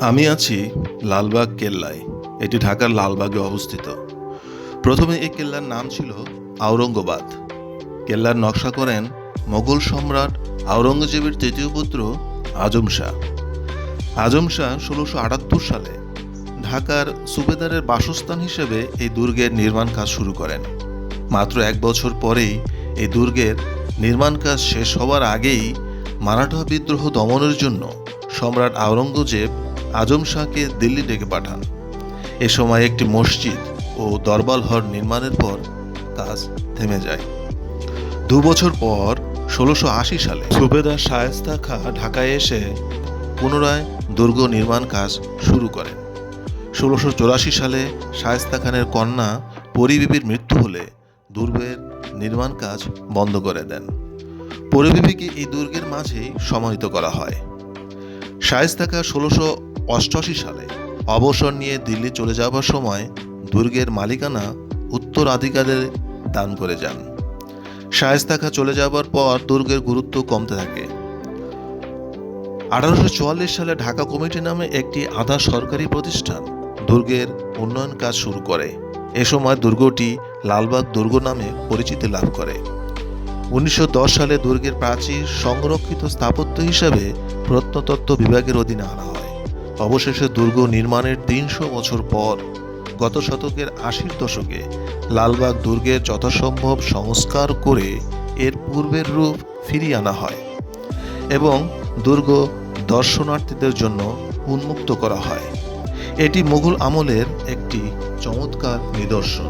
আমি আছি লালবাগ কেল্লায়। এটি ঢাকার লালবাগে অবস্থিত। প্রথমে এই কেল্লার নাম ছিল আওরঙ্গাবাদ। কেল্লার নকশা করেন মোগল সম্রাট আওরঙ্গজেবের তৃতীয় পুত্র আজম শাহ। আজম শাহ ১৬৭৮ সালে ঢাকার সুবেদারের বাসস্থান হিসেবে এই দুর্গের নির্মাণ কাজ শুরু করেন। মাত্র ১ বছর পরেই এই দুর্গের নির্মাণ কাজ শেষ হওয়ার আগেই মারাঠা বিদ্রোহ দমনের জন্য সম্রাট আওরঙ্গজেব আজম শাহকে দিল্লি ডেকে পাঠান। এ সময় একটি মসজিদ ও দরবার হল নির্মাণের পর কাজ থেমে যায়। ২ বছর পর ১৬৮০ সালে সুবেদার শায়েস্তা খাঁ ঢাকায় এসে পুনরায় দুর্গ নির্মাণ কাজ শুরু করেন। ১৬৮৪ সালে শায়েস্তা খানের কন্যা পরীবিবির মৃত্যু হলে দুর্গের নির্মাণ কাজ বন্ধ করে দেন। পরীবিবিকে এই দুর্গের মাঝেই সমাহিত করা হয়। শায়েস্তা খাঁ ১৬৮৮ সালে অবসর নিয়ে দিল্লি চলে যাবার সময় দুর্গের মালিকানা উত্তরাধিকারে দান করে যান। শায়েস্তা খাঁ চলে যাবার পর দুর্গের গুরুত্ব কমতে থাকে। ১৮৪৪ সালে ঢাকা কমিটি নামে একটি আধা সরকারি প্রতিষ্ঠান দুর্গের উন্নয়ন কাজ শুরু করে। এ সময় দুর্গটি লালবাগ দুর্গ নামে পরিচিতি লাভ করে। ১৯১০ সালে দুর্গের প্রাচীর সংরক্ষিত স্থাপত্য হিসাবে প্রত্নতত্ত্ব বিভাগের অধীনে আনা হয়। অবশেষে দুর্গ নির্মাণের ৩০০ বছর পর গত শতকের ৮০-র দশকে লালবাগ দুর্গের যথাসম্ভব সংস্কার করে এর পূর্বের রূপ ফিরিয়ে আনা হয় এবং দুর্গ দর্শনার্থীদের জন্য উন্মুক্ত করা হয়। এটি মুঘল আমলের একটি চমৎকার নিদর্শন।